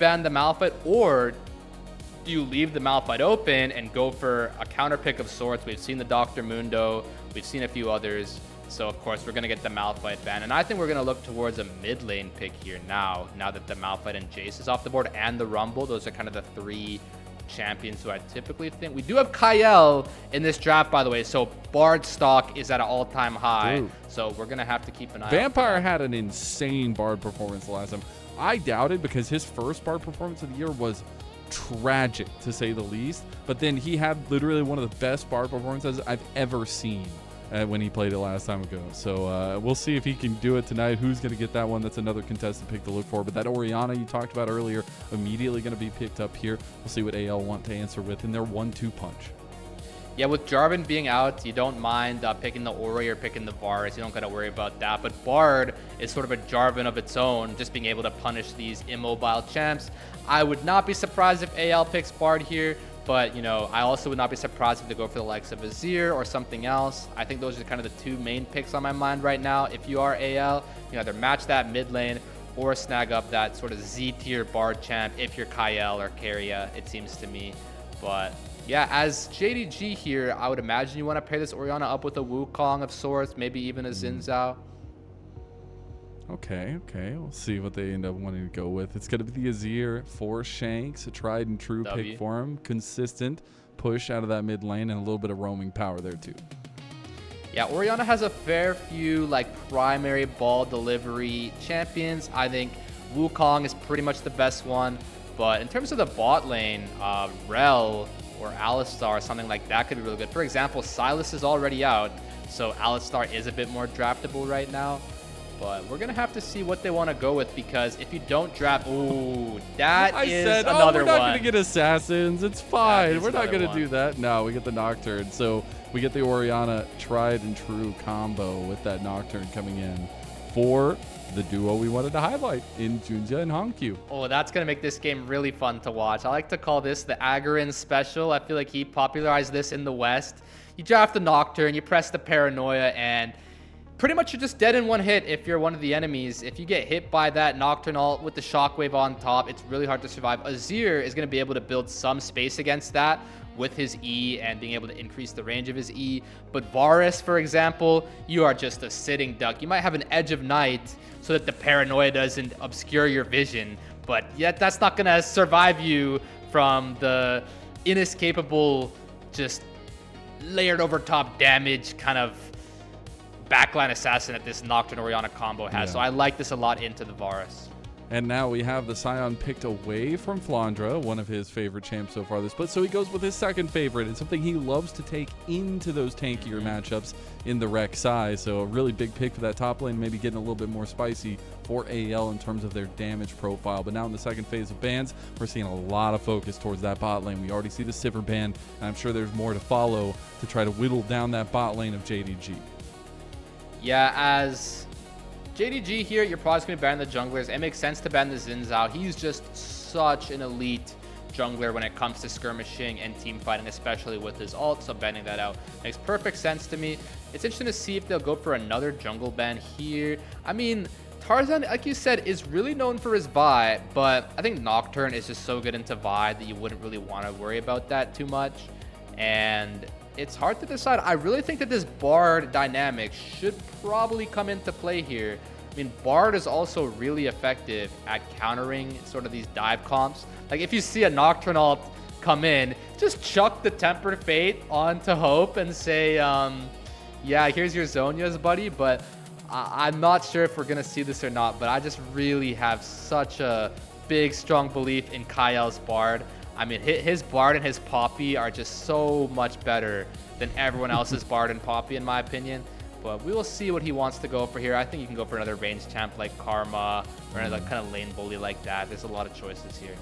ban the Malphite, or do you leave the Malphite open and go for a counter pick of sorts? We've seen the Dr. Mundo, we've seen a few others. So, of course, we're going to get the Malphite ban. And I think we're going to look towards a mid lane pick here now that the Malphite and Jace is off the board, and the Rumble. Those are kind of the three champions who I typically think. We do have Kael in this draft, by the way. So, Bard stock is at an all-time high. Ooh. So, we're going to have to keep an eye out. Vampire had an insane Bard performance the last time. I doubted because his first Bard performance of the year was tragic, to say the least. But then he had literally one of the best Bard performances I've ever seen when he played it last time ago. So we'll see if he can do it tonight. Who's going to get that one? That's another contested pick to look for. But that Orianna you talked about earlier, immediately going to be picked up here. We'll see what AL want to answer with in their 1-2 punch. Yeah, with Jarvan being out, you don't mind picking the Ori or picking the Varus. You don't got to worry about that. But Bard is sort of a Jarvan of its own, just being able to punish these immobile champs. I would not be surprised if AL picks Bard here. But, you know, I also would not be surprised if they go for the likes of Azir or something else. I think those are kind of the two main picks on my mind right now. If you are AL, you either match that mid lane or snag up that sort of Z tier Bard champ if you're Kael or Keria, it seems to me. But yeah, as JDG here, I would imagine you want to pair this Orianna up with a Wukong of sorts, maybe even a Xin Zhao. Okay. We'll see what they end up wanting to go with. It's going to be the Azir for Shanks, a tried and true pick for him. Consistent push out of that mid lane and a little bit of roaming power there too. Yeah, Orianna has a fair few like primary ball delivery champions. I think Wukong is pretty much the best one. But in terms of the bot lane, Rel or Alistar or something like that could be really good. For example, Sylas is already out, so Alistar is a bit more draftable right now. But we're going to have to see what they want to go with, because if you don't draft... Ooh, that is another one. We're not going to get Assassins. It's fine. We're not going to do that. No, we get the Nocturne. So we get the Orianna tried and true combo with that Nocturne coming in for the duo we wanted to highlight in JunJia and HongQ. Oh, that's going to make this game really fun to watch. I like to call this the Agarin special. I feel like he popularized this in the West. You draft the Nocturne, you press the Paranoia, and pretty much you're just dead in one hit if you're one of the enemies. If you get hit by that Nocturne ult with the Shockwave on top, it's really hard to survive. Azir is going to be able to build some space against that with his E and being able to increase the range of his E. But Varus, for example, you are just a sitting duck. You might have an Edge of Night so that the Paranoia doesn't obscure your vision, but yet that's not going to survive you from the inescapable, just layered over top damage kind of backline assassin that this Nocturne Orianna combo has. Yeah. So I like this a lot into the Varus. And now we have the Scion picked away from Flandre, one of his favorite champs so far this split. So he goes with his second favorite, and something he loves to take into those tankier matchups in the Rek'Sai. So a really big pick for that top lane, maybe getting a little bit more spicy for AL in terms of their damage profile. But now in the second phase of bans, we're seeing a lot of focus towards that bot lane. We already see the Sivir ban, and I'm sure there's more to follow to try to whittle down that bot lane of JDG. Yeah, as JDG here, you're probably going to ban the junglers. It makes sense to ban the Xin Zhao. He's just such an elite jungler when it comes to skirmishing and team fighting, especially with his ult, so banning that out makes perfect sense to me. It's interesting to see if they'll go for another jungle ban here. I mean, Tarzan, like you said, is really known for his Vi, but I think Nocturne is just so good into Vi that you wouldn't really want to worry about that too much. And it's hard to decide. I really think that this Bard dynamic should probably come into play here. I mean, Bard is also really effective at countering sort of these dive comps. Like, if you see a Nocturne ult come in, just chuck the Tempered Fate onto Hope and say, yeah, here's your Zhonya's, buddy. But I'm not sure if we're going to see this or not, but I just really have such a big, strong belief in Kael's Bard. I mean, his Bard and his Poppy are just so much better than everyone else's Bard and Poppy, in my opinion. But we will see what he wants to go for here. I think you can go for another range champ like Karma or another kind of lane bully like that. There's a lot of choices here.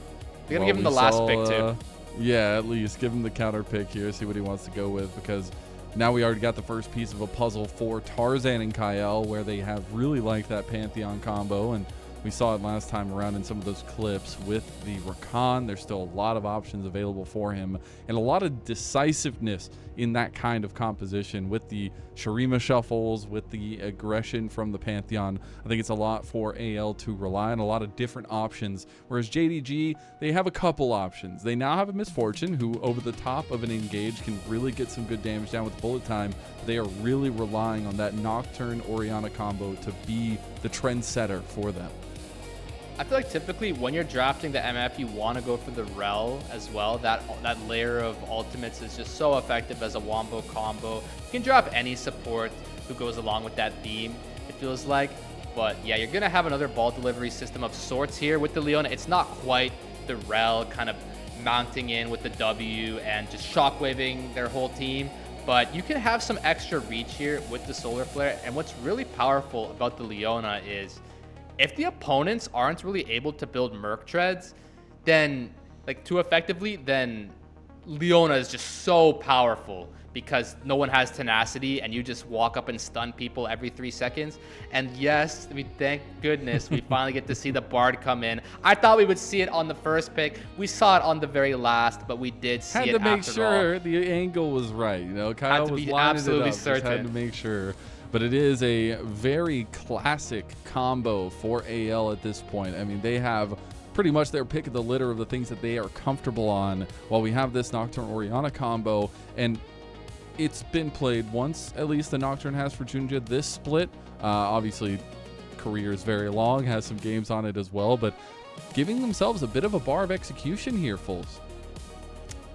We're going to give him the last pick, too. Yeah, at least give him the counter pick here, see what he wants to go with, because now we already got the first piece of a puzzle for Tarzan and Kael, where they have really liked that Pantheon combo, and We saw it last time around in some of those clips with the Rakan. There's still a lot of options available for him and a lot of decisiveness in that kind of composition with the Shurima shuffles, with the aggression from the Pantheon. I think it's a lot for AL to rely on, a lot of different options, whereas JDG, they have a couple options. They now have a Misfortune who over the top of an engage can really get some good damage down with bullet time. They are really relying on that Nocturne Orianna combo to be the trendsetter for them. I feel like typically when you're drafting the MF, you want to go for the Rel as well. That layer of ultimates is just so effective as a wombo combo. You can drop any support who goes along with that theme, it feels like. But yeah, you're going to have another ball delivery system of sorts here with the Leona. It's not quite the Rel kind of mounting in with the W and just shockwaving their whole team. But you can have some extra reach here with the Solar Flare. And what's really powerful about the Leona is if the opponents aren't really able to build Merc Treads, then like too effectively, then Leona is just so powerful because no one has tenacity and you just walk up and stun people every 3 seconds. And yes, I mean, thank goodness we finally get to see the Bard come in. I thought we would see it on the first pick. We saw it on the very last, but we did see it after all. Had to make sure the angle was right. You know, Kael was lining it up. Just had to make sure. But it is a very classic combo for AL at this point. I mean, they have pretty much their pick of the litter of the things that they are comfortable on, while we have this Nocturne Orianna combo. And it's been played once, at least the Nocturne has for JunJia this split. Obviously, career is very long, has some games on it as well, but giving themselves a bit of a bar of execution here, Fulls.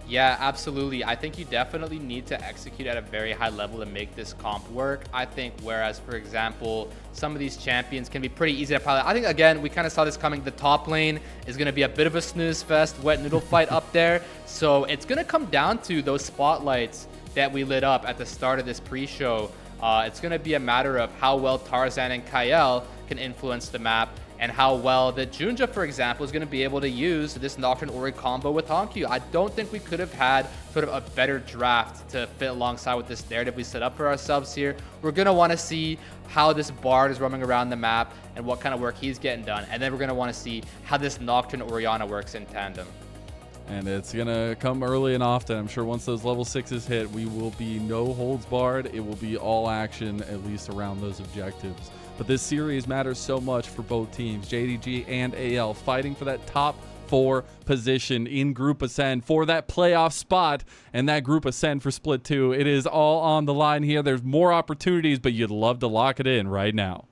Yeah, absolutely. I think you definitely need to execute at a very high level to make this comp work. I think whereas, for example, some of these champions can be pretty easy to pilot. I think, again, we kind of saw this coming. The top lane is going to be a bit of a snooze fest, wet noodle fight up there. So it's going to come down to those spotlights that we lit up at the start of this pre-show. It's going to be a matter of how well Tarzan and Kael can influence the map, and how well that JunJia, for example, is going to be able to use this Nocturne Ori combo with HongQ. I don't think we could have had sort of a better draft to fit alongside with this narrative we set up for ourselves here. We're going to want to see how this Bard is roaming around the map and what kind of work he's getting done. And then we're going to want to see how this Nocturne Orianna works in tandem. And it's going to come early and often. I'm sure once those level 6s hit, we will be no holds barred. It will be all action, at least around those objectives. But this series matters so much for both teams, JDG and AL, fighting for that top 4 position in Group Ascend for that playoff spot and that Group Ascend for Split 2. It is all on the line here. There's more opportunities, but you'd love to lock it in right now.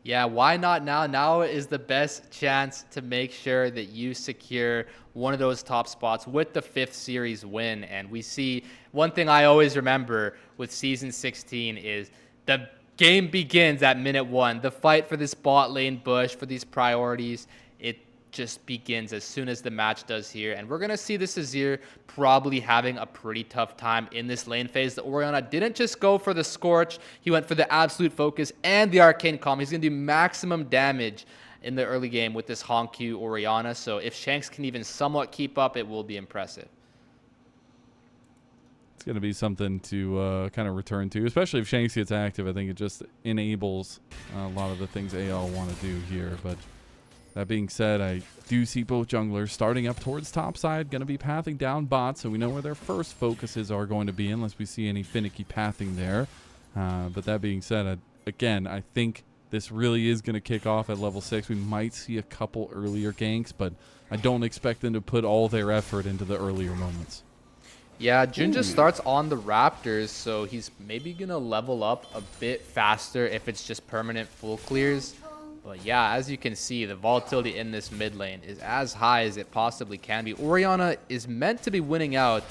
Yeah, why not now? Now is the best chance to make sure that you secure one of those top spots with the 5th series win. And we see one thing I always remember with Season 16 is the game begins at minute 1. The fight for this bot lane bush, for these priorities, it just begins as soon as the match does here. And we're going to see this Azir probably having a pretty tough time in this lane phase. The Orianna didn't just go for the Scorch. He went for the absolute focus and the Arcane Calm. He's going to do maximum damage in the early game with this HongQ Orianna. So if Shanks can even somewhat keep up, it will be impressive. It's going to be something to kind of return to, especially if Shanks gets active. I think it just enables a lot of the things AL want to do here. But that being said, I do see both junglers starting up towards top side, going to be pathing down bot, so we know where their first focuses are going to be unless we see any finicky pathing there. But that being said, again, I think this really is going to kick off at level 6. We might see a couple earlier ganks, but I don't expect them to put all their effort into the earlier moments. Yeah, JunJia starts on the Raptors, so he's maybe going to level up a bit faster if it's just permanent full clears. But yeah, as you can see, the volatility in this mid lane is as high as it possibly can be. Orianna is meant to be winning out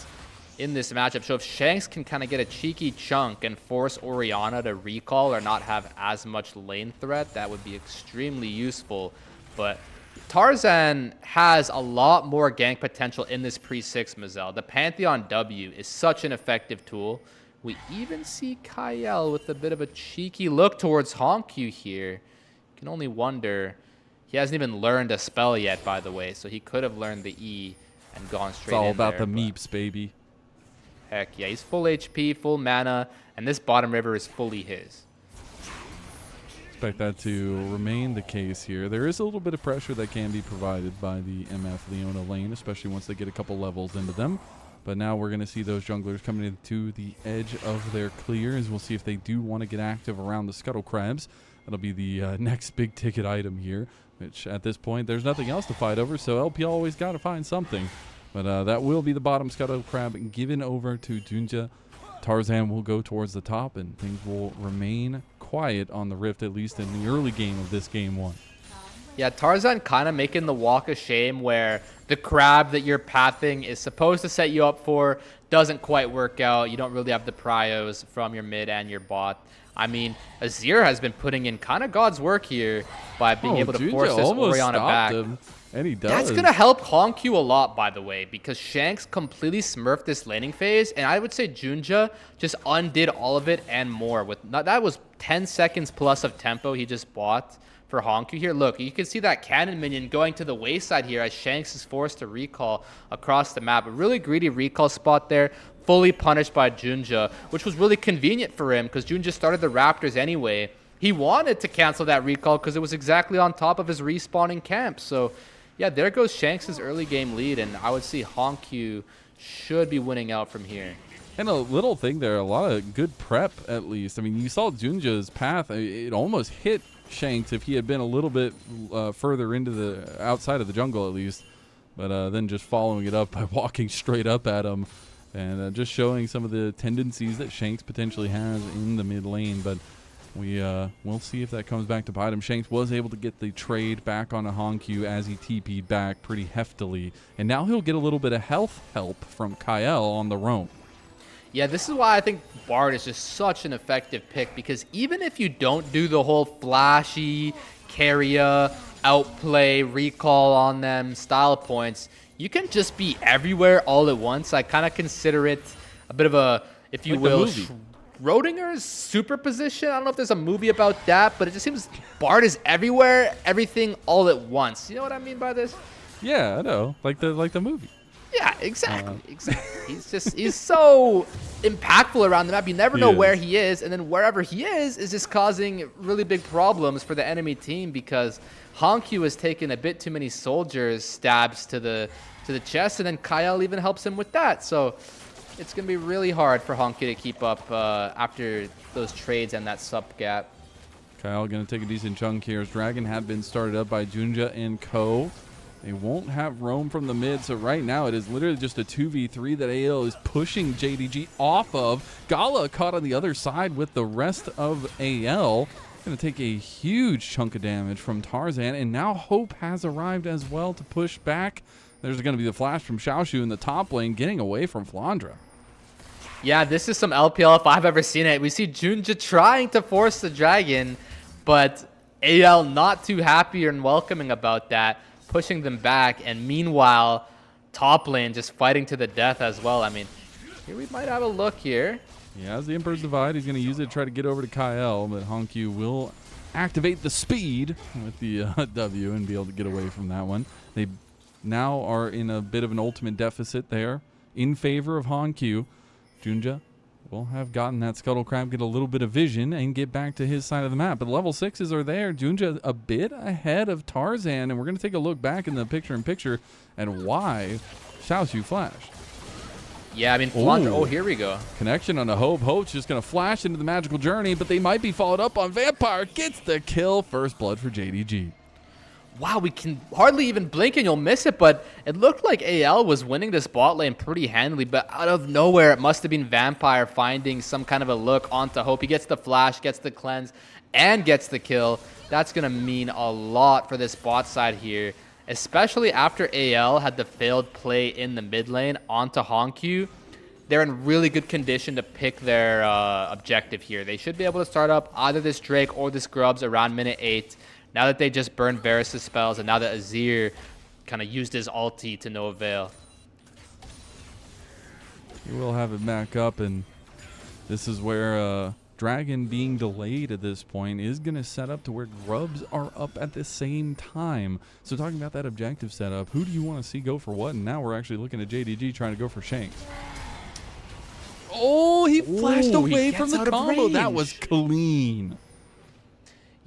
in this matchup, so if Shanks can kind of get a cheeky chunk and force Orianna to recall or not have as much lane threat, that would be extremely useful. But Tarzan has a lot more gank potential in this pre-6 Mazel. The Pantheon W is such an effective tool. We even see Kael with a bit of a cheeky look towards HongQ here. You can only wonder. He hasn't even learned a spell yet, by the way, so he could have learned the E and gone straight in. It's all about there, the meeps, baby. Heck yeah, he's full HP, full mana, and this bottom river is fully his. expect that to remain the case here. There is a little bit of pressure that can be provided by the MF Leona lane, especially once they get a couple levels into them. But now we're going to see those junglers coming into the edge of their clears. We'll see if they do want to get active around the Scuttle Crabs. That'll be the next big ticket item here, which at this point there's nothing else to fight over, so LPL always got to find something. But that will be the bottom Scuttle Crab given over to JunJia. Tarzan will go towards the top, and things will remain quiet on the Rift, at least in the early game of this game 1. Yeah, Tarzan kind of making the walk of shame where the crab that you're pathing is supposed to set you up for doesn't quite work out. You don't really have the pryos from your mid and your bot. I mean, Azir has been putting in kind of God's work here by being able to force this Orianna back. And he does. That's going to help HongQ a lot, by the way, because Shanks completely smurfed this laning phase, and I would say JunJia just undid all of it and more. That was 10 seconds plus of tempo he just bought for HongQ here. Look, you can see that cannon minion going to the wayside here as Shanks is forced to recall across the map. A really greedy recall spot there, fully punished by JunJia, which was really convenient for him because JunJia started the Raptors anyway. He wanted to cancel that recall because it was exactly on top of his respawning camp. So yeah, there goes Shanks' early game lead, and I would see HongQ should be winning out from here. And a little thing there, a lot of good prep at least. I mean, you saw JunJia's path. It almost hit Shanks if he had been a little bit further into the outside of the jungle at least. But then just following it up by walking straight up at him and just showing some of the tendencies that Shanks potentially has in the mid lane. But we'll see if that comes back to bite him. Shanks was able to get the trade back on a HongQ as he TP'd back pretty heftily. And now he'll get a little bit of health help from Kael on the roam. Yeah, this is why I think Bard is just such an effective pick, because even if you don't do the whole flashy, carrier, outplay, recall on them style points, you can just be everywhere all at once. I kind of consider it a bit of a, if you will, Schrodinger's superposition. I don't know if there's a movie about that, but it just seems Bard is everywhere, everything all at once. You know what I mean by this? Yeah, I know. Like the movie. Yeah, exactly. He's so impactful around the map. You never know where he is, and then wherever he is just causing really big problems for the enemy team because HongQ has taken a bit too many soldiers stabs to the chest, and then Kael even helps him with that. So it's going to be really hard for HongQ to keep up after those trades and that sup gap. Kael going to take a decent chunk here as Dragon had been started up by JunJia and co. They won't have roam from the mid, so right now it is literally just a 2v3 that AL is pushing JDG off of. Gala caught on the other side with the rest of AL. Going to take a huge chunk of damage from Tarzan, and now Hope has arrived as well to push back. There's going to be the flash from Xiaoxu in the top lane, getting away from Flandre. Yeah, this is some LPL if I've ever seen it. We see JunJia trying to force the dragon, but AL not too happy and welcoming about that, pushing them back, and meanwhile, top lane just fighting to the death as well. I mean, here we might have a look here. Yeah, as the Emperor's Divide, he's going to use it to try to get over to Kael, but HongQ will activate the speed with the W and be able to get away from that one. They now are in a bit of an ultimate deficit there in favor of HongQ. JunJia will have gotten that Scuttle Crab, get a little bit of vision, and get back to his side of the map. But level 6s are there. JunJia a bit ahead of Tarzan, and we're going to take a look back in the picture-in-picture at why Xiaoxu flashed. Yeah, I mean, Flandre, oh, here we go. Connection on a Hope. Hope's just going to flash into the magical journey, but they might be followed up on Vampire. Gets the kill. First blood for JDG. Wow, we can hardly even blink and you'll miss it, but it looked like AL was winning this bot lane pretty handily, but out of nowhere, it must have been Vampire finding some kind of a look onto Hope. He gets the flash, gets the cleanse, and gets the kill. That's going to mean a lot for this bot side here, especially after AL had the failed play in the mid lane onto HongQ. They're in really good condition to pick their objective here. They should be able to start up either this Drake or this Grubs around minute 8. Now that they just burned Varus' spells, and now that Azir kind of used his ulti to no avail. He will have it back up, and this is where Dragon being delayed at this point is going to set up to where Grubs are up at the same time. So talking about that objective setup, who do you want to see go for what? And now we're actually looking at JDG trying to go for Shanks. Oh, he flashed away from the combo. That was clean.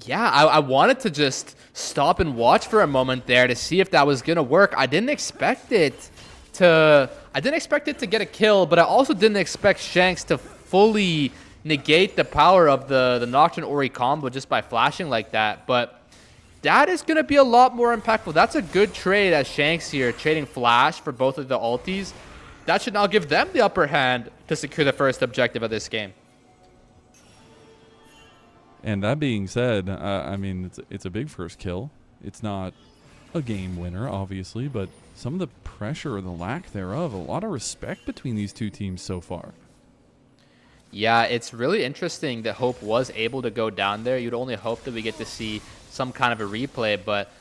Yeah, I wanted to just stop and watch for a moment there to see if that was going to work. I didn't expect it to get a kill, but I also didn't expect Shanks to fully negate the power of the Nocturne Ori combo just by flashing like that. But that is going to be a lot more impactful. That's a good trade as Shanks here, trading flash for both of the ultis. That should now give them the upper hand to secure the first objective of this game. And that being said, I mean, it's a big first kill. It's not a game winner, obviously, but some of the pressure or the lack thereof, a lot of respect between these two teams so far. Yeah, it's really interesting that Hope was able to go down there. You'd only hope that we get to see some kind of a replay, but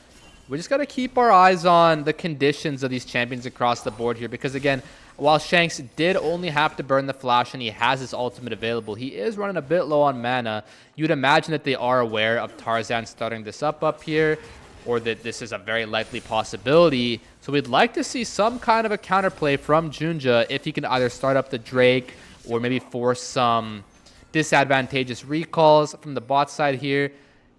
we just got to keep our eyes on the conditions of these champions across the board here, because again, while Shanks did only have to burn the flash and he has his ultimate available, he is running a bit low on mana. You'd imagine that they are aware of Tarzan starting this up here, or that this is a very likely possibility. So we'd like to see some kind of a counterplay from JunJia if he can either start up the Drake or maybe force some disadvantageous recalls from the bot side here.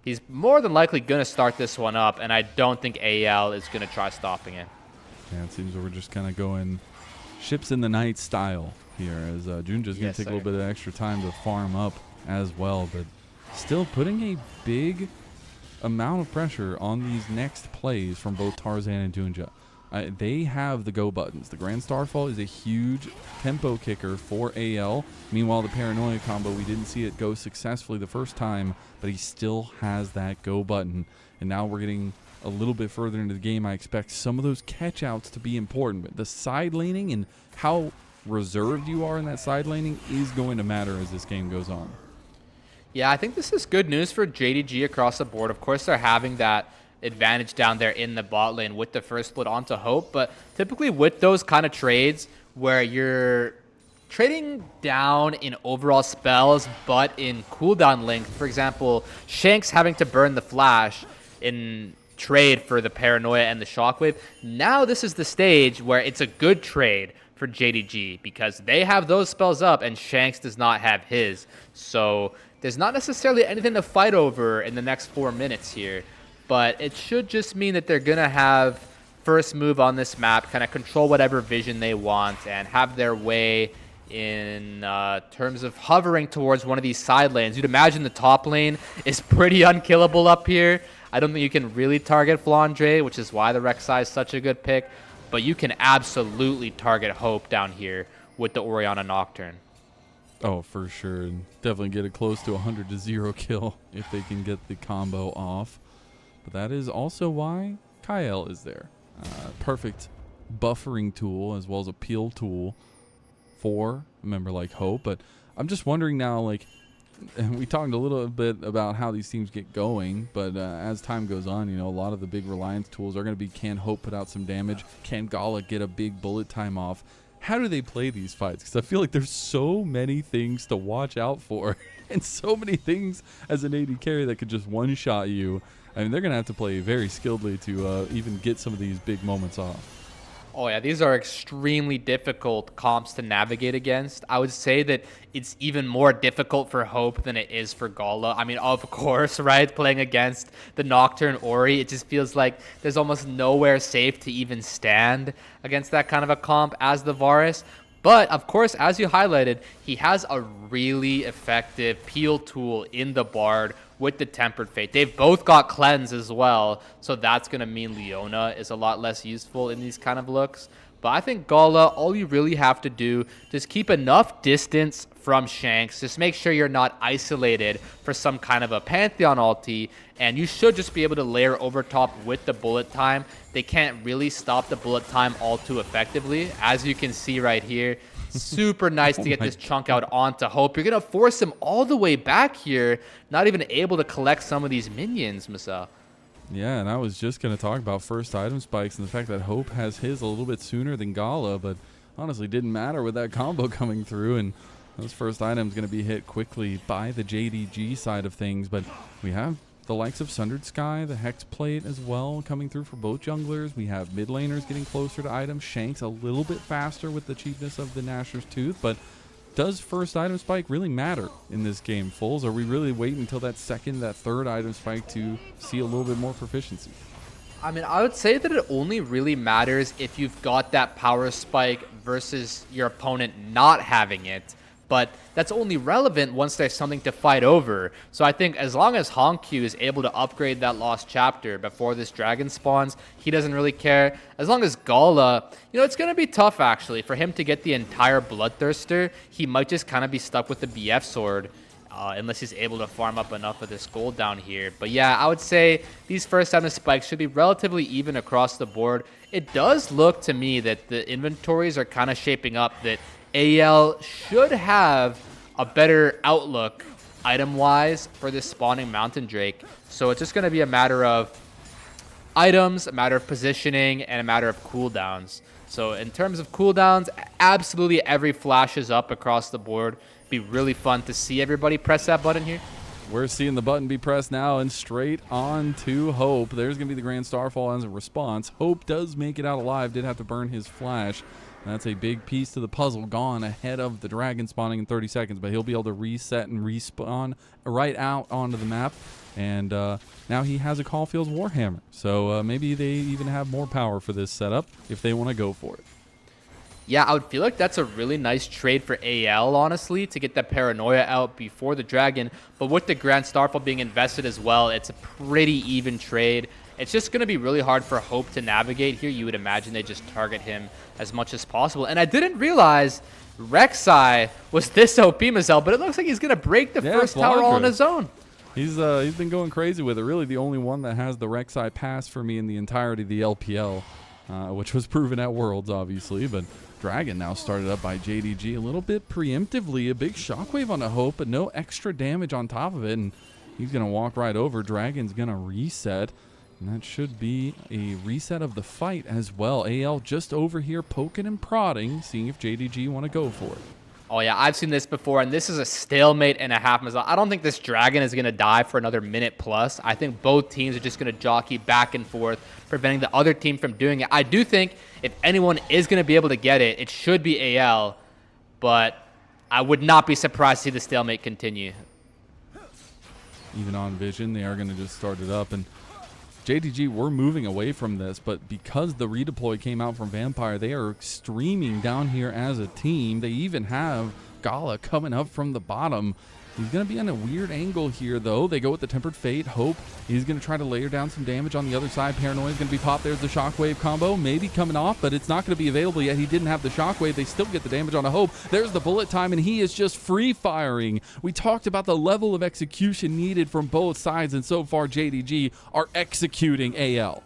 He's more than likely going to start this one up, and I don't think AL is going to try stopping it. Yeah, it seems that we're just kind of going ships in the night style here, as JunJia's going to take a little bit of extra time to farm up as well, but still putting a big amount of pressure on these next plays from both Tarzan and JunJia. They have the go buttons. The Grand Starfall is a huge tempo kicker for AL. Meanwhile, the Paranoia combo, we didn't see it go successfully the first time, but he still has that go button. And now we're getting a little bit further into the game. I expect some of those catch outs to be important. But the side laning and how reserved you are in that side laning is going to matter as this game goes on. Yeah, I think this is good news for JDG across the board. Of course, they're having that advantage down there in the bot lane with the first split onto Hope, but typically with those kind of trades where you're trading down in overall spells but in cooldown length, for example, Shanks having to burn the flash in trade for the Paranoia and the Shockwave, now this is the stage where it's a good trade for JDG because they have those spells up and Shanks does not have his. So there's not necessarily anything to fight over in the next 4 minutes here. But it should just mean that they're going to have first move on this map, kind of control whatever vision they want, and have their way in terms of hovering towards one of these side lanes. You'd imagine the top lane is pretty unkillable up here. I don't think you can really target Flandre, which is why the Rek'Sai is such a good pick. But you can absolutely target Hope down here with the Orianna Nocturne. Oh, for sure. And definitely get it close to 100-0 kill if they can get the combo off. But that is also why Kael is there. Perfect buffering tool as well as a peel tool for a member like Hope. But I'm just wondering now, like, we talked a little bit about how these teams get going, but as time goes on, you know, a lot of the big reliance tools are going to be, can Hope put out some damage? Can Gala get a big bullet time off? How do they play these fights? Because I feel like there's so many things to watch out for and so many things as an AD carry that could just one-shot you. I mean, they're going to have to play very skilledly to even get some of these big moments off. Oh, yeah, these are extremely difficult comps to navigate against. I would say that it's even more difficult for Hope than it is for Gala. I mean, of course, right? Playing against the Nocturne Ori, it just feels like there's almost nowhere safe to even stand against that kind of a comp as the Varus. But, of course, as you highlighted, he has a really effective peel tool in the Bard with the Tempered Fate. They've both got Cleanse as well, so that's going to mean Leona is a lot less useful in these kind of looks. But I think Gala, all you really have to do, just keep enough distance from Shanks. Just make sure you're not isolated for some kind of a Pantheon ulti, and you should just be able to layer over top with the bullet time. They can't really stop the bullet time all too effectively, as you can see right here. Super nice to get this chunk out onto Hope. You're going to force him all the way back here, not even able to collect some of these minions, Mazel. Yeah, and I was just going to talk about first item spikes and the fact that Hope has his a little bit sooner than Gala, but honestly didn't matter with that combo coming through, and those first items going to be hit quickly by the JDG side of things. But we have the likes of Sundered Sky, the Hex Plate as well coming through for both junglers. We have mid laners getting closer to items. Shanks a little bit faster with the cheapness of the Nashor's Tooth, but does first item spike really matter in this game, Fulls? Are we really waiting until that second, that third item spike to see a little bit more proficiency? I mean, I would say that it only really matters if you've got that power spike versus your opponent not having it. But that's only relevant once there's something to fight over. So I think as long as HongQ is able to upgrade that lost chapter before this dragon spawns, he doesn't really care. As long as Gala, you know, it's going to be tough actually. For him to get the entire Bloodthirster, he might just kind of be stuck with the BF sword. Unless he's able to farm up enough of this gold down here. But yeah, I would say these first item spikes should be relatively even across the board. It does look to me that the inventories are kind of shaping up that AL should have a better outlook item-wise for this spawning Mountain Drake. So it's just going to be a matter of items, a matter of positioning, and a matter of cooldowns. So in terms of cooldowns, absolutely every flash is up across the board. Be really fun to see everybody press that button here. We're seeing the button be pressed now, and straight on to Hope. There's going to be the Grand Starfall as a response. Hope does make it out alive, did have to burn his flash. That's a big piece to the puzzle gone ahead of the dragon spawning in 30 seconds, but he'll be able to reset and respawn right out onto the map. And now he has a Caulfield's Warhammer. So maybe they even have more power for this setup if they want to go for it. Yeah, I would feel like that's a really nice trade for AL, honestly, to get that Paranoia out before the Dragon. But with the Grand Starfall being invested as well, it's a pretty even trade. It's just going to be really hard for Hope to navigate here. You would imagine they just target him as much as possible. And I didn't realize Rek'Sai was this OP, Mazel, but it looks like he's going to break the first tower all on his own. He's been going crazy with it. Really the only one that has the Rek'Sai pass for me in the entirety of the LPL, which was proven at Worlds, obviously. But Dragon now started up by JDG a little bit preemptively. A big shockwave on the Hope, but no extra damage on top of it. And he's going to walk right over. Dragon's going to reset. And that should be a reset of the fight as well. AL just over here poking and prodding, seeing if JDG want to go for it. Oh, yeah, I've seen this before, and this is a stalemate and a half. I don't think this Dragon is going to die for another minute plus. I think both teams are just going to jockey back and forth, preventing the other team from doing it. I do think if anyone is going to be able to get it, it should be AL, but I would not be surprised to see the stalemate continue. Even on Vision, they are going to just start it up, and JDG, we're moving away from this, but because the redeploy came out from Vampire, they are streaming down here as a team. They even have Gala coming up from the bottom. He's going to be on a weird angle here, though. They go with the Tempered Fate. Hope he's going to try to layer down some damage on the other side. Paranoia is going to be popped. There's the Shockwave combo. Maybe coming off, but it's not going to be available yet. He didn't have the Shockwave. They still get the damage on a Hope. There's the bullet time, and he is just free-firing. We talked about the level of execution needed from both sides, and so far JDG are executing AL.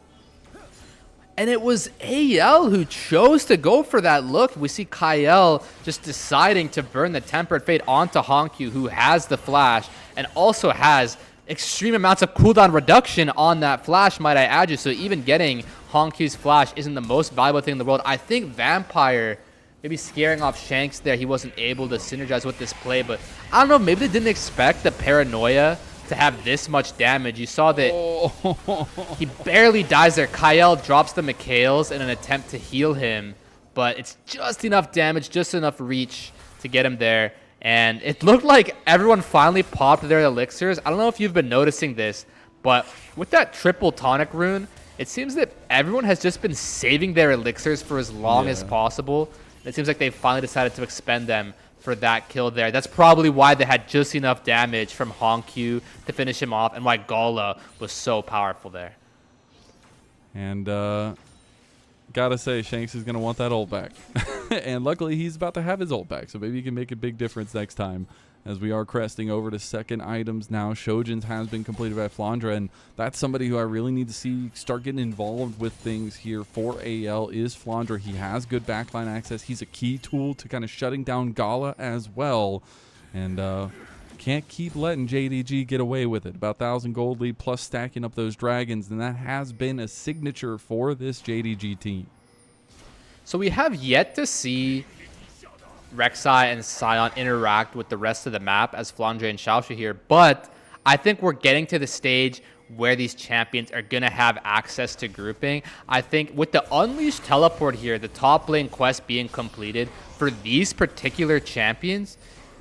And it was AL who chose to go for that look. We see Kael just deciding to burn the Tempered Fate onto HongQ, who has the flash and also has extreme amounts of cooldown reduction on that flash, might I add you. So even getting HongQ's flash isn't the most valuable thing in the world. I think Vampire maybe scaring off Shanks there. He wasn't able to synergize with this play, but I don't know. Maybe they didn't expect the Paranoia to have this much damage. You saw that he barely dies there. Kael drops the Mikhails in an attempt to heal him, but it's just enough damage, just enough reach to get him there. And it looked like everyone finally popped their elixirs. I don't know if you've been noticing this, but with that triple tonic rune, it seems that everyone has just been saving their elixirs for as long as possible. It seems like they finally decided to expend them for that kill there. That's probably why they had just enough damage from HongQ to finish him off, and why Gala was so powerful there. And gotta say, Shanks is gonna want that ult back. And luckily he's about to have his ult back, so maybe he can make a big difference next time. As we are cresting over to second items now. Shojin's has been completed by Flandre, and that's somebody who I really need to see start getting involved with things here for AL is Flandre. He has good backline access. He's a key tool to kind of shutting down Gala as well. And can't keep letting JDG get away with it. About 1,000 gold lead plus stacking up those dragons, and that has been a signature for this JDG team. So we have yet to see Rek'Sai and Sion interact with the rest of the map as Flandre and Xiaoxu here, but I think we're getting to the stage where these champions are going to have access to grouping. I think with the Unleashed teleport here, the top lane quest being completed for these particular champions,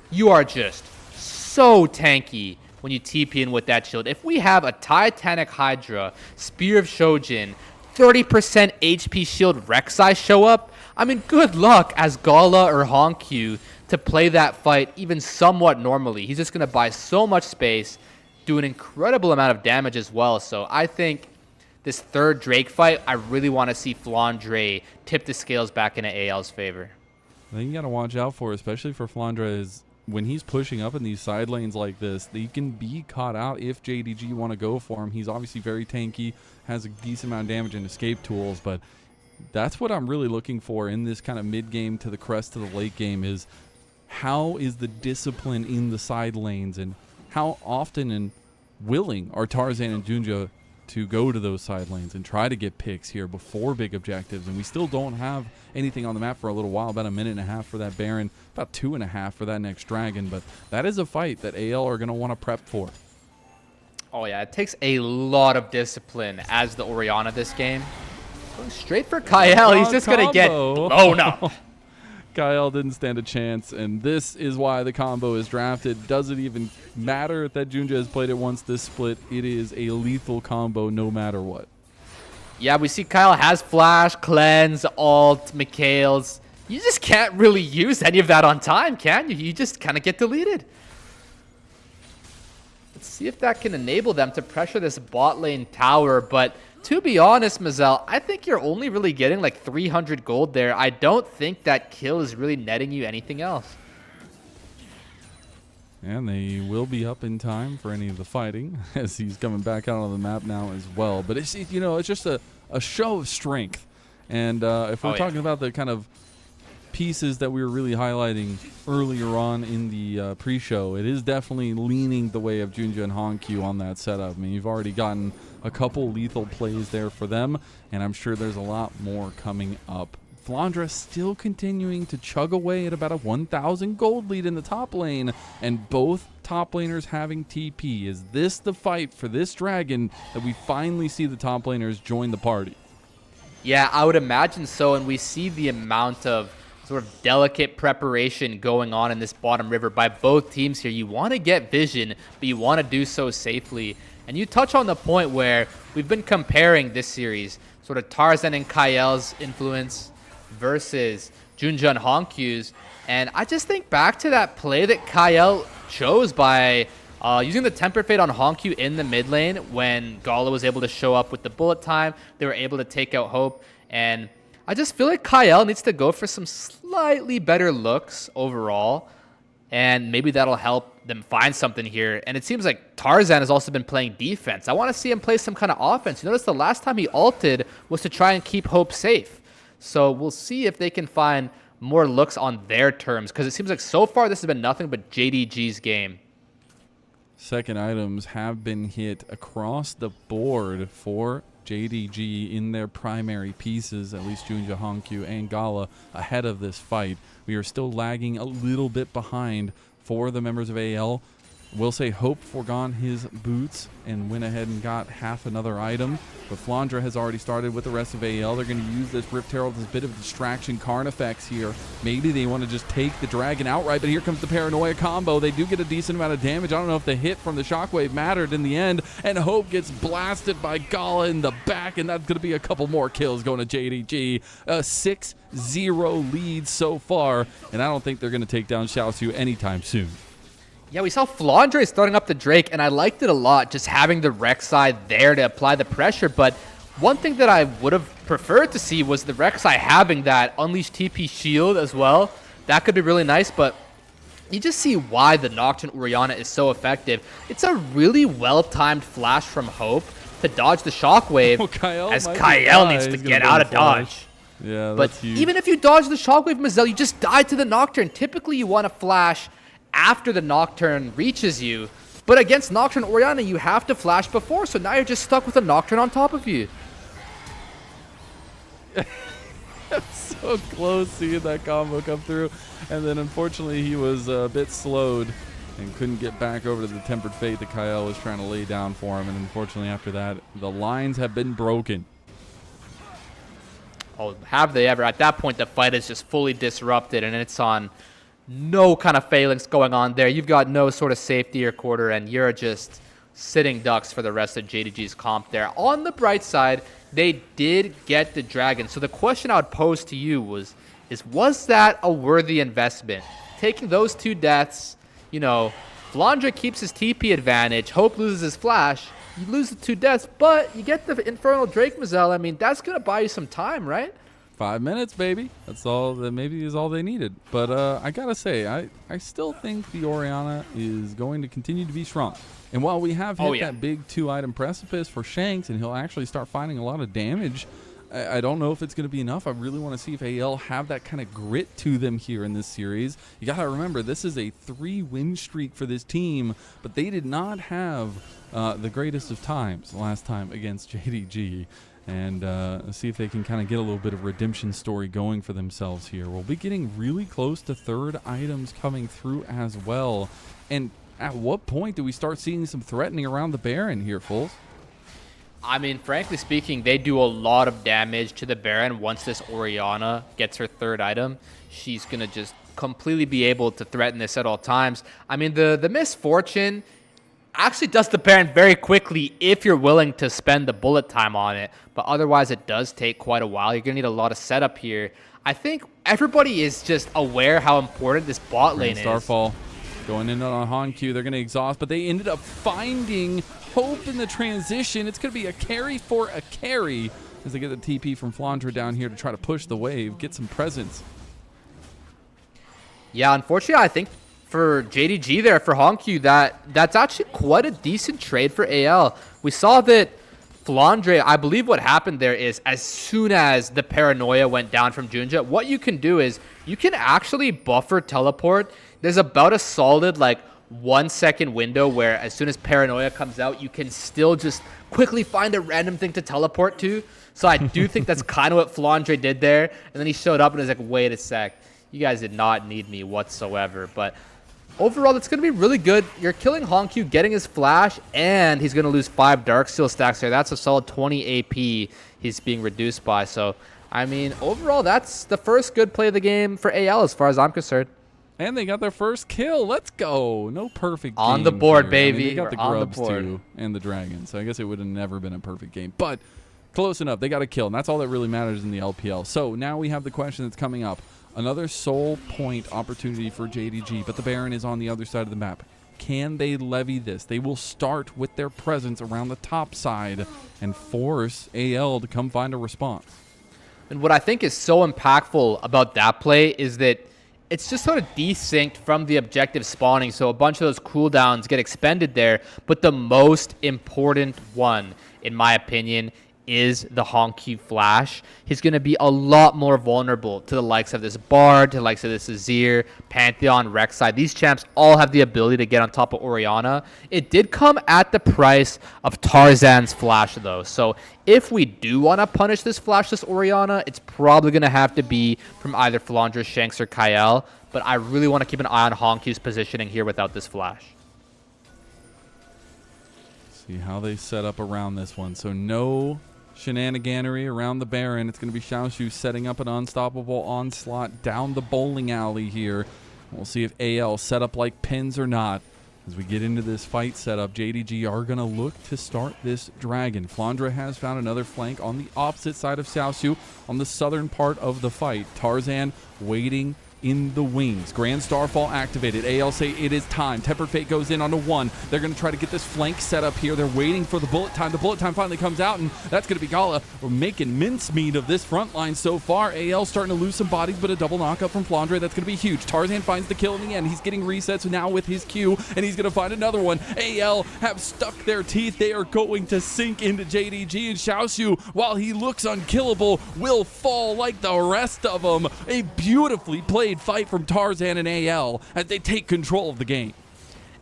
you are just so tanky when you TP in with that shield. If we have a Titanic Hydra, Spear of Shojin, 30% HP shield Rek'Sai show up, I mean, good luck as Gala or HongQ to play that fight even somewhat normally. He's just going to buy so much space, do an incredible amount of damage as well. So I think this third Drake fight, I really want to see Flandre tip the scales back into AL's favor. I think you got to watch out for, especially for Flandre, is when he's pushing up in these side lanes like this, he can be caught out if JDG want to go for him. He's obviously very tanky, has a decent amount of damage and escape tools, but that's what I'm really looking for in this kind of mid-game to the crest of the late game is how is the discipline in the side lanes and how often and willing are Tarzan and JunJia to go to those side lanes and try to get picks here before big objectives. And we still don't have anything on the map for a little while, about a minute and a half for that Baron, about 2.5 for that next Dragon. But that is a fight that AL are going to want to prep for. Oh yeah, it takes a lot of discipline as the Orianna this game. Going straight for Kael, he's just going to get blown up. Kael didn't stand a chance, and this is why the combo is drafted. Doesn't even matter that JunJia has played it once this split. It is a lethal combo no matter what. Yeah, we see Kael has Flash, Cleanse, Ult, Mikhail's. You just can't really use any of that on time, can you? You just kind of get deleted. Let's see if that can enable them to pressure this bot lane tower, but to be honest, Mazel, I think you're only really getting like 300 gold there. I don't think that kill is really netting you anything else. And they will be up in time for any of the fighting as he's coming back out on the map now as well. But it's, you know, it's just a show of strength. And if we're talking about the kind of pieces that we were really highlighting earlier on in the pre-show, it is definitely leaning the way of JunJia and HongQ on that setup. I mean, you've already gotten a couple lethal plays there for them, and I'm sure there's a lot more coming up. Flandre still continuing to chug away at about a 1,000 gold lead in the top lane, and both top laners having TP. Is this the fight for this Dragon that we finally see the top laners join the party? Yeah, I would imagine so, and we see the amount of sort of delicate preparation going on in this bottom river by both teams here. You want to get vision, but you want to do so safely. And you touch on the point where we've been comparing this series, sort of Tarzan and Kael's influence versus JunJia and HongQ's. And I just think back to that play that Kael chose by using the Temper Fade on HongQ in the mid lane when Gala was able to show up with the bullet time. They were able to take out Hope. And I just feel like Kael needs to go for some slightly better looks overall. And maybe that'll help them find something here. And it seems like Tarzan has also been playing defense. I want to see him play some kind of offense. You notice the last time he ulted was to try and keep Hope safe. So we'll see if they can find more looks on their terms, because it seems like so far this has been nothing but JDG's game. Second items have been hit across the board for JDG in their primary pieces, at least JunJia, HongQ, and Gala ahead of this fight. We are still lagging a little bit behind for the members of AL. We'll say Hope forgone his boots and went ahead and got half another item. But Flandre has already started with the rest of AL. They're going to use this Rift Herald as a bit of distraction. Carnifex here. Maybe they want to just take the Dragon outright, but here comes the Paranoia combo. They do get a decent amount of damage. I don't know if the hit from the Shockwave mattered in the end. And Hope gets blasted by Gala in the back, and that's going to be a couple more kills going to JDG. A 6-0 lead so far, and I don't think they're going to take down Xiaoxu anytime soon. Yeah, we saw Flandre starting up the Drake, and I liked it a lot, just having the Rek'Sai there to apply the pressure. But one thing that I would have preferred to see was the Rek'Sai having that Unleashed TP shield as well. That could be really nice, but you just see why the Nocturne Orianna is so effective. It's a really well-timed flash from Hope to dodge the Shockwave, as Kael needs to get out of dodge. Yeah, but that's huge. Even if you dodge the Shockwave, Mazel, you just die to the Nocturne. Typically, you want to flash after the Nocturne reaches you, but against Nocturne Orianna, you have to flash before, so now you're just stuck with a Nocturne on top of you. So close seeing that combo come through, and then unfortunately he was a bit slowed and couldn't get back over to the Tempered Fate that Kael was trying to lay down for him. And unfortunately, after that, the lines have been broken. Oh, have they ever? At that point, the fight is just fully disrupted, and it's on no kind of phalanx going on there. You've got no sort of safety or quarter, and you're just sitting ducks for the rest of JDG's comp there. On the bright side, they did get the dragon. So the question I would pose to you was that a worthy investment? Taking those 2 deaths, you know, Flandre keeps his TP advantage, Hope loses his flash, you lose the 2 deaths, but you get the Infernal Drake Mazel. I mean, that's going to buy you some time, right? 5 minutes, baby. That's all that maybe is all they needed. But I gotta say, I still think the Orianna is going to continue to be strong. And while we have hit that big 2-item precipice for Shanks, and he'll actually start finding a lot of damage, I don't know if it's going to be enough. I really want to see if AL have that kind of grit to them here in this series. You got to remember, this is a 3-win streak for this team, but they did not have the greatest of times last time against JDG. And see if they can kind of get a little bit of redemption story going for themselves here. We'll be getting really close to 3rd items coming through as well. And at what point do we start seeing some threatening around the Baron here, Fulls? I mean, frankly speaking, they do a lot of damage to the Baron. Once this Orianna gets her 3rd item, she's going to just completely be able to threaten this at all times. I mean, the misfortune actually does the Baron very quickly if you're willing to spend the bullet time on it. But otherwise, it does take quite a while. You're going to need a lot of setup here. I think everybody is just aware how important this bot lane is. Starfall going in on HongQ. They're going to exhaust, but they ended up finding Hope in the transition. It's going to be a carry for a carry as they get the TP from Flandre down here to try to push the wave, get some presence. Yeah, unfortunately, I think for JDG there, for HongQ, that's actually quite a decent trade for AL. We saw that Flandre, I believe what happened there is as soon as the paranoia went down from JunJia, what you can do is you can actually buffer teleport. There's about a solid 1 second window where as soon as paranoia comes out, you can still just quickly find a random thing to teleport to. So I do think that's kind of what Flandre did there. And then he showed up and was like, wait a sec, you guys did not need me whatsoever. But overall, it's going to be really good. You're killing HongQ, getting his flash, and he's going to lose 5 Darksteel stacks there. That's a solid 20 AP he's being reduced by. So, I mean, overall, that's the first good play of the game for AL as far as I'm concerned. And they got their first kill. Let's go. No perfect game on the board, here. baby. I mean, they got the grubs on the board too, and the dragon. So I guess it would have never been a perfect game. But close enough. They got a kill, and that's all that really matters in the LPL. So now we have the question that's coming up. Another soul point opportunity for JDG, but the Baron is on the other side of the map. Can they levy this? They will start with their presence around the top side and force AL to come find a response. And what I think is so impactful about that play is that it's just sort of desynced from the objective spawning, so a bunch of those cooldowns get expended there. But the most important one, in my opinion, is the HongQ flash. He's going to be a lot more vulnerable to the likes of this Bard, to the likes of this Azir, Pantheon, Rek'Sai. These champs all have the ability to get on top of Orianna. It did come at the price of Tarzan's flash, though. So if we do want to punish this flashless Orianna, it's probably going to have to be from either Flandre, Shanks, or Kael. But I really want to keep an eye on HongQ's positioning here without this flash. See how they set up around this one. So no shenaniganery around the Baron. It's going to be Xiaoxu setting up an unstoppable onslaught down the bowling alley here. We'll see if AL set up like pins or not. As we get into this fight setup, JDG are going to look to start this dragon. Flandre has found another flank on the opposite side of Xiaoxu on the southern part of the fight. Tarzan waiting in the wings. Grand Starfall activated. AL say it is time. Tempered Fate goes in onto 1. They're going to try to get this flank set up here. They're waiting for the bullet time. The bullet time finally comes out, and that's going to be Gala. We're making mincemeat of this front line so far. AL starting to lose some bodies, but a double knockup from Flandre. That's going to be huge. Tarzan finds the kill in the end. He's getting resets now with his Q, and he's going to find another one. AL have stuck their teeth. They are going to sink into JDG, and Xiaoxu, while he looks unkillable, will fall like the rest of them. A beautifully played fight from Tarzan and AL as they take control of the game.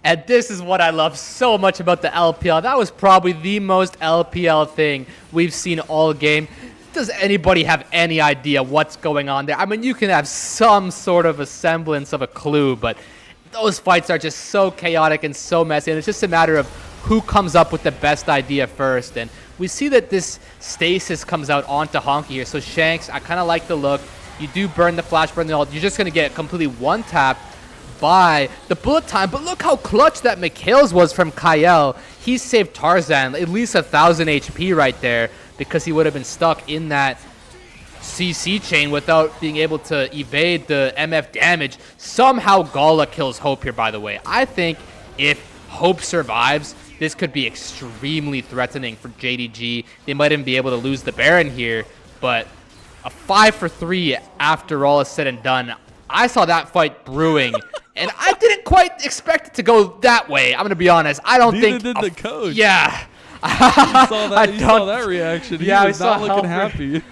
And this is what I love so much about the LPL. That was probably the most LPL thing we've seen all game. Does anybody have any idea what's going on there? I mean, you can have some sort of a semblance of a clue, but those fights are just so chaotic and so messy, and it's just a matter of who comes up with the best idea first. And we see that this stasis comes out onto HongQ here. So Shanks, I kind of like the look. You do burn the flash, burn the ult. You're just going to get completely one-tapped by the bullet time. But look how clutch that Mikhail's was from Kael. He saved Tarzan at least 1,000 HP right there, because he would have been stuck in that CC chain without being able to evade the MF damage. Somehow Gala kills Hope here, by the way. I think if Hope survives, this could be extremely threatening for JDG. They might even be able to lose the Baron here, but a 5-for-3 after all is said and done. I saw that fight brewing, and I didn't quite expect it to go that way. I'm going to be honest. I don't think... Neither did the coach. Yeah. You saw that reaction. Yeah, he was not looking happy.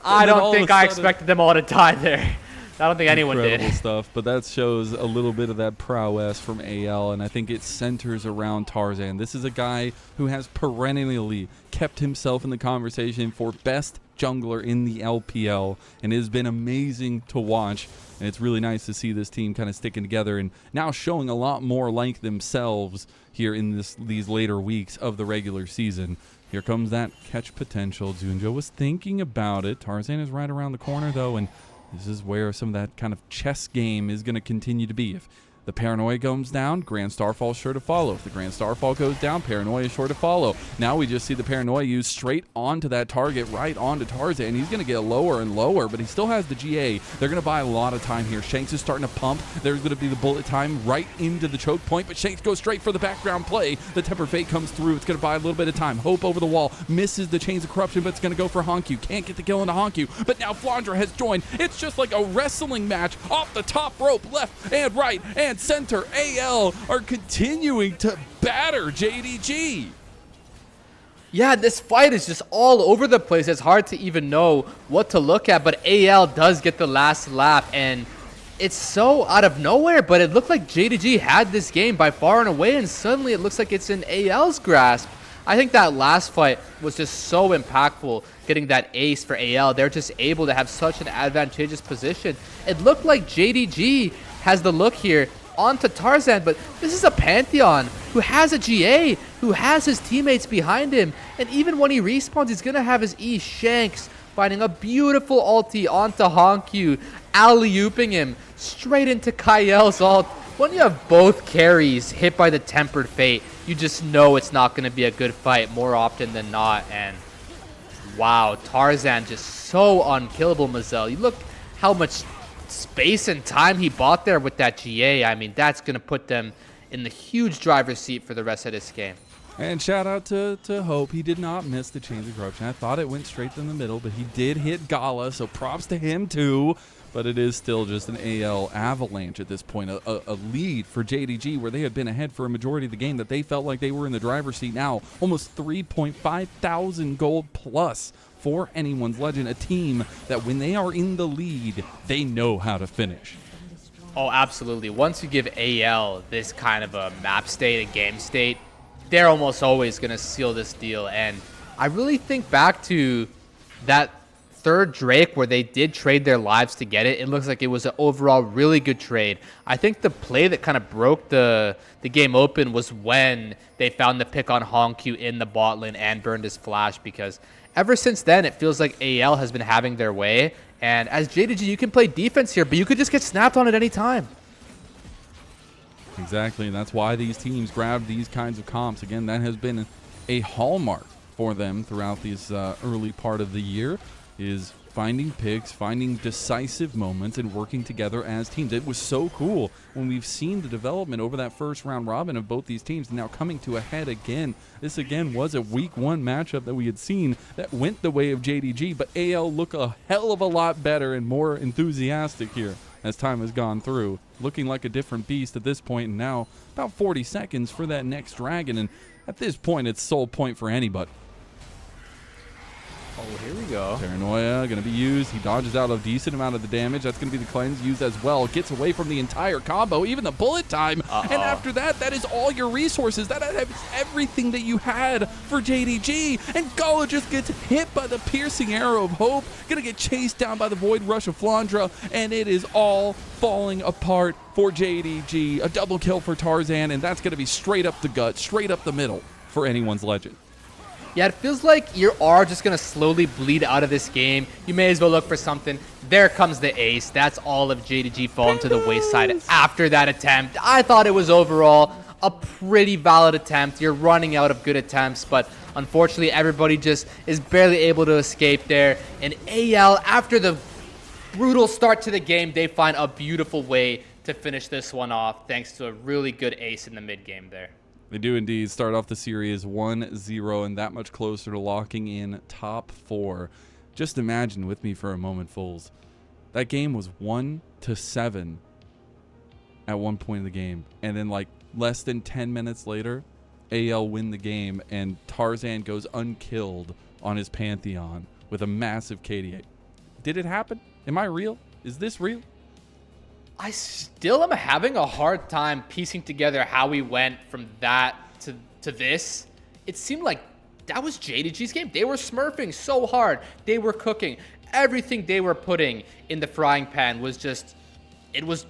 I don't think I expected them all to die there. I don't think anyone did. Incredible stuff, but that shows a little bit of that prowess from AL, and I think it centers around Tarzan. This is a guy who has perennially kept himself in the conversation for best jungler in the LPL, and it has been amazing to watch. And it's really nice to see this team kind of sticking together and now showing a lot more like themselves here in these later weeks of the regular season. Here comes that catch potential. JunJia was thinking about it. Tarzan is right around the corner, though, and this is where some of that kind of chess game is going to continue to be. If the Paranoia goes down, Grand Starfall is sure to follow. If the Grand Starfall goes down, Paranoia is sure to follow. Now we just see the Paranoia used straight onto that target, right onto Tarzan. He's going to get lower and lower, but he still has the GA. They're going to buy a lot of time here. Shanks is starting to pump. There's going to be the bullet time right into the choke point, but Shanks goes straight for the background play. The Temper Fate comes through. It's going to buy a little bit of time. Hope over the wall. Misses the Chains of Corruption, but it's going to go for HongQ. Can't get the kill into HongQ, but now Flandre has joined. It's just like a wrestling match off the top rope, left and right and center. AL are continuing to batter JDG. Yeah, this fight is just all over the place. It's hard to even know what to look at, but AL does get the last lap, and it's so out of nowhere, but it looked like JDG had this game by far and away, and suddenly it looks like it's in AL's grasp. I think that last fight was just so impactful, getting that ace for AL. They're just able to have such an advantageous position. It looked like JDG has the look here onto Tarzan, but this is a Pantheon who has a GA, who has his teammates behind him, and even when he respawns, he's gonna have his E. Shanks finding a beautiful ulti onto HongQ, alley-ooping him straight into Kael's ult. When you have both carries hit by the Tempered Fate, you just know it's not gonna be a good fight more often than not. And wow, Tarzan just so unkillable. Mazel, you look how much space and time he bought there with that GA. I mean, that's going to put them in the huge driver's seat for the rest of this game. And shout out to Hope. He did not miss the Chains of Corruption. I thought it went straight in the middle, but he did hit Gala, so props to him too. But it is still just an AL avalanche at this point, a lead for JDG where they had been ahead for a majority of the game, that they felt like they were in the driver's seat now. Almost 3.5 thousand gold plus for Anyone's Legend, a team that when they are in the lead, they know how to finish. Oh, absolutely. Once you give AL this kind of a map state, a game state, they're almost always going to seal this deal. And I really think back to that third Drake where they did trade their lives to get it. It looks like it was an overall really good trade. I think the play that kind of broke the game open was when they found the pick on HongQ in the bot lane and burned his flash, because ever since then, it feels like AL has been having their way. And as JDG, you can play defense here, but you could just get snapped on at any time. Exactly, and that's why these teams grab these kinds of comps. Again, that has been a hallmark for them throughout this early part of the year, is finding picks, finding decisive moments, and working together as teams. It was so cool when we've seen the development over that first round robin of both these teams now coming to a head again. This again was a week one matchup that we had seen that went the way of JDG, but AL look a hell of a lot better and more enthusiastic here as time has gone through. Looking like a different beast at this point, and now about 40 seconds for that next dragon, and at this point it's sole point for anybody. Oh, here we go. Paranoia going to be used. He dodges out a decent amount of the damage. That's going to be the cleanse used as well. Gets away from the entire combo, even the bullet time. And after that, that is all your resources. That is everything that you had for JDG. And Gala just gets hit by the piercing arrow of hope. Going to get chased down by the void rush of Flandre. And it is all falling apart for JDG. A double kill for Tarzan. And that's going to be straight up the gut, straight up the middle for anyone's legend. Yeah, it feels like you are just going to slowly bleed out of this game. You may as well look for something. There comes the ace. That's all of JDG falling to the wayside after that attempt. I thought it was overall a pretty valid attempt. You're running out of good attempts, but unfortunately everybody just is barely able to escape there. And AL, after the brutal start to the game, they find a beautiful way to finish this one off thanks to a really good ace in the mid game there. They do indeed start off the series 1-0 and that much closer to locking in top 4. Just imagine with me for a moment, fools. That game was 1-7 at one point in the game. And then like less than 10 minutes later, AL win the game and Tarzan goes unkilled on his Pantheon with a massive KDA. Did it happen? Am I real? Is this real? I still am having a hard time piecing together how we went from that to this. It seemed like that was JDG's game. They were smurfing so hard. They were cooking. Everything they were putting in the frying pan was just, it was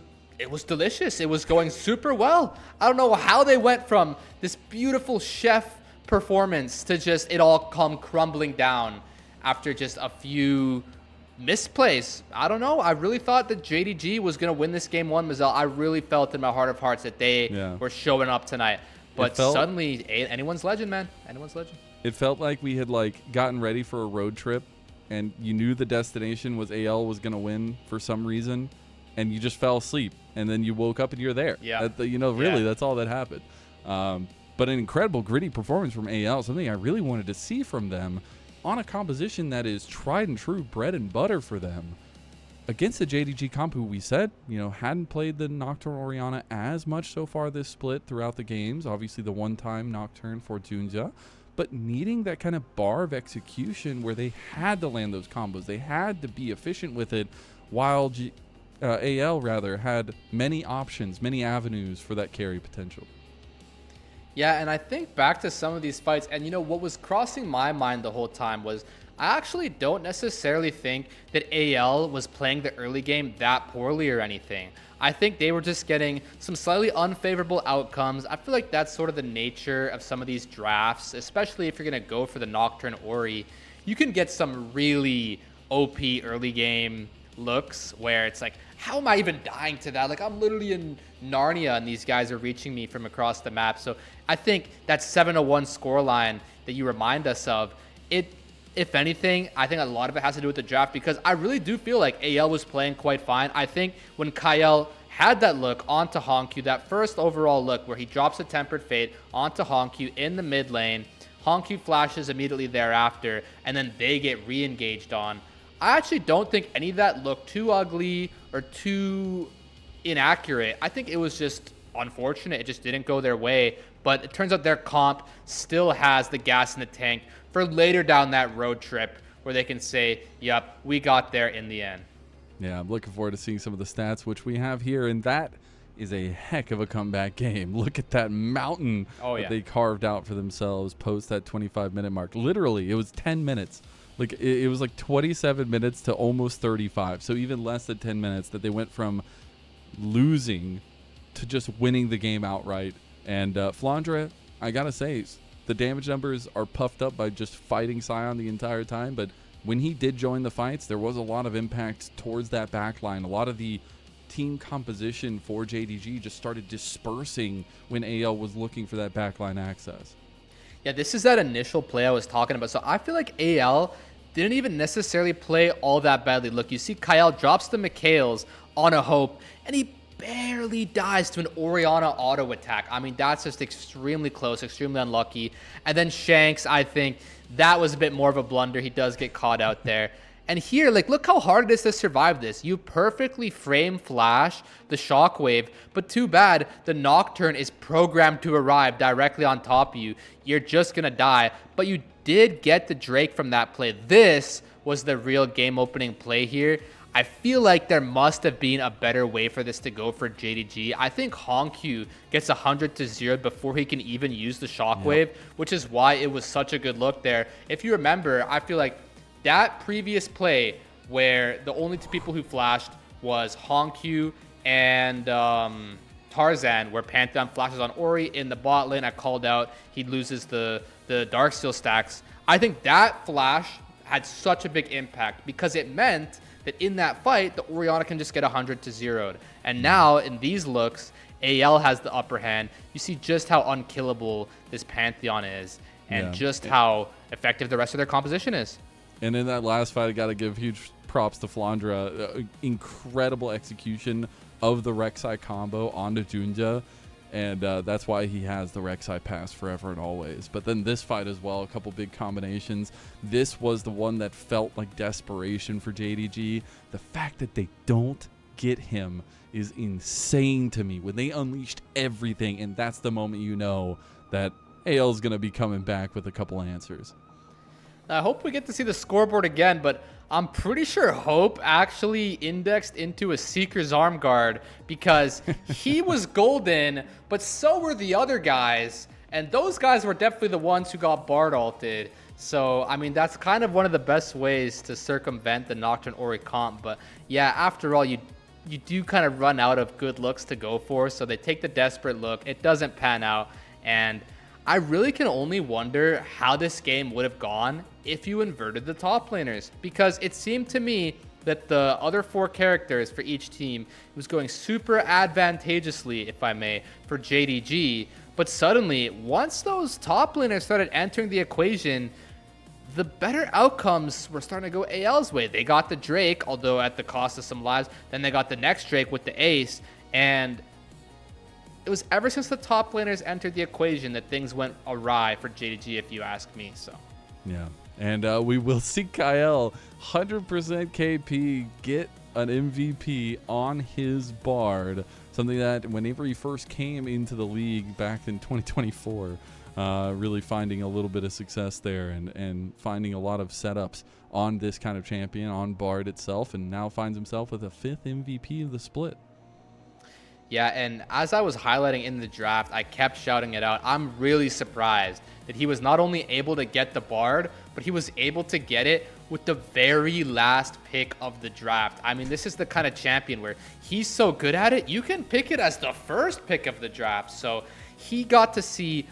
delicious. It was going super well. I don't know how they went from this beautiful chef performance to just it all come crumbling down after just a few misplays. I don't know. I really thought that JDG was going to win this game 1, Mazel. I really felt in my heart of hearts that they were showing up tonight. But suddenly, anyone's legend, man. Anyone's legend. It felt like we had like gotten ready for a road trip and you knew the destination was AL was going to win for some reason and you just fell asleep and then you woke up and you're there. Yeah. Really, that's all that happened. But an incredible gritty performance from AL, something I really wanted to see from them on a composition that is tried and true bread and butter for them against the JDG comp who we said, hadn't played the Nocturne Orianna as much so far this split throughout the games. Obviously the one-time Nocturne for JunJia, but needing that kind of bar of execution where they had to land those combos. They had to be efficient with it while AL had many options, many avenues for that carry potential. Yeah, and I think back to some of these fights, and what was crossing my mind the whole time was I actually don't necessarily think that AL was playing the early game that poorly or anything. I think they were just getting some slightly unfavorable outcomes. I feel like that's sort of the nature of some of these drafts, especially if you're going to go for the Nocturne Ori. You can get some really OP early game looks where it's like, how am I even dying to that? Like, I'm literally in Narnia and these guys are reaching me from across the map. So I think that 7-1 scoreline that you remind us of, if anything, I think a lot of it has to do with the draft because I really do feel like AL was playing quite fine. I think when Kael had that look onto HongQ, that first overall look where he drops a Tempered Fate onto HongQ in the mid lane, HongQ flashes immediately thereafter, and then they get re-engaged on. I actually don't think any of that looked too ugly or too inaccurate. I think it was just unfortunate. It just didn't go their way. But it turns out their comp still has the gas in the tank for later down that road trip where they can say, yep, we got there in the end. Yeah, I'm looking forward to seeing some of the stats, which we have here. And that is a heck of a comeback game. Look at that mountain that they carved out for themselves post that 25-minute mark. Literally, it was 10 minutes. Like it was like 27 minutes to almost 35. So even less than 10 minutes that they went from losing to just winning the game outright. And Flandre, I got to say, the damage numbers are puffed up by just fighting Sion the entire time. But when he did join the fights, there was a lot of impact towards that backline. A lot of the team composition for JDG just started dispersing when AL was looking for that backline access. Yeah, this is that initial play I was talking about. So I feel like AL didn't even necessarily play all that badly. Look, you see Kael drops the Mikhails on a Hope, and he barely dies to an Orianna auto attack. I mean, that's just extremely close, extremely unlucky. And then Shanks, I think that was a bit more of a blunder. He does get caught out there. And here, like, look how hard it is to survive this. You perfectly frame flash the shockwave, but too bad the Nocturne is programmed to arrive directly on top of you. You're just gonna die, but you did get the Drake from that play. This was the real game-opening play here. I feel like there must have been a better way for this to go for JDG. I think HongQ gets 100-0 before he can even use the shockwave, which is why it was such a good look there. If you remember, I feel like that previous play where the only two people who flashed was HongQ and Tarzan, where Pantheon flashes on Ori in the bot lane. I called out he loses the Darksteel stacks. I think that flash had such a big impact because it meant that in that fight, the Orianna can just get 100-0. And now in these looks, AL has the upper hand. You see just how unkillable this Pantheon is and just how effective the rest of their composition is. And in that last fight, I got to give huge props to Flandre. Incredible execution of the Rek'Sai combo onto JunJia. And that's why he has the Rek'Sai pass forever and always. But then this fight as well, a couple big combinations. This was the one that felt like desperation for JDG. The fact that they don't get him is insane to me. When they unleashed everything, and that's the moment you know that AL is going to be coming back with a couple answers. I hope we get to see the scoreboard again, but I'm pretty sure Hope actually indexed into a Seeker's Arm Guard because he was golden, but so were the other guys, and those guys were definitely the ones who got Bard ulted. So, I mean, that's kind of one of the best ways to circumvent the Nocturne Ori comp, but yeah, after all, you do kind of run out of good looks to go for, so they take the desperate look. It doesn't pan out, and I really can only wonder how this game would have gone if you inverted the top laners, because it seemed to me that the other 4 characters for each team was going super advantageously, if I may, for JDG. But suddenly, once those top laners started entering the equation, the better outcomes were starting to go AL's way. They got the Drake, although at the cost of some lives. Then they got the next Drake with the Ace, and it was ever since the top laners entered the equation that things went awry for JDG, if you ask me. So, yeah. And we will see Kael 100% KP get an MVP on his Bard. Something that whenever he first came into the league back in 2024, really finding a little bit of success there and finding a lot of setups on this kind of champion, on Bard itself, and now finds himself with a 5th MVP of the split. Yeah, and as I was highlighting in the draft, I kept shouting it out. I'm really surprised that he was not only able to get the Bard, but he was able to get it with the very last pick of the draft. I mean, this is the kind of champion where he's so good at it, you can pick it as the first pick of the draft. So he got to see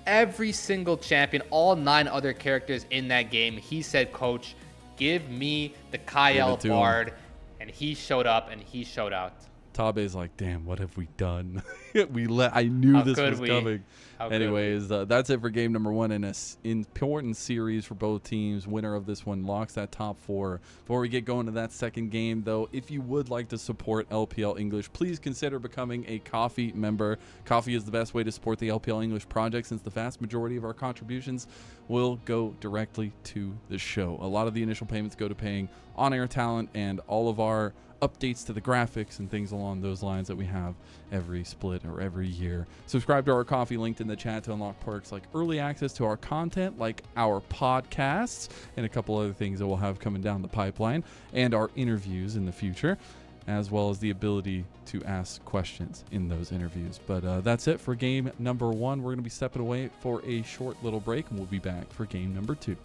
every single champion, all 9 other characters in that game. He said, "Coach, give me the Kael Bard." And he showed up and he showed out. Tabe's like, damn, what have we done? I knew this was coming. Anyways, that's it for game number 1 in an important series for both teams. Winner of this one locks that top 4. Before we get going to that second game, though, if you would like to support LPL English, please consider becoming a Coffee member. Coffee is the best way to support the LPL English project, since the vast majority of our contributions will go directly to the show. A lot of the initial payments go to paying on-air talent and all of our updates to the graphics and things along those lines that we have every split or every year. Subscribe to our Coffee, linked in the chat, to unlock perks like early access to our content, like our podcasts, and a couple other things that we'll have coming down the pipeline, and our interviews in the future, as well as the ability to ask questions in those interviews. But that's it for game number 1. We're going to be stepping away for a short little break, and we'll be back for game number 2.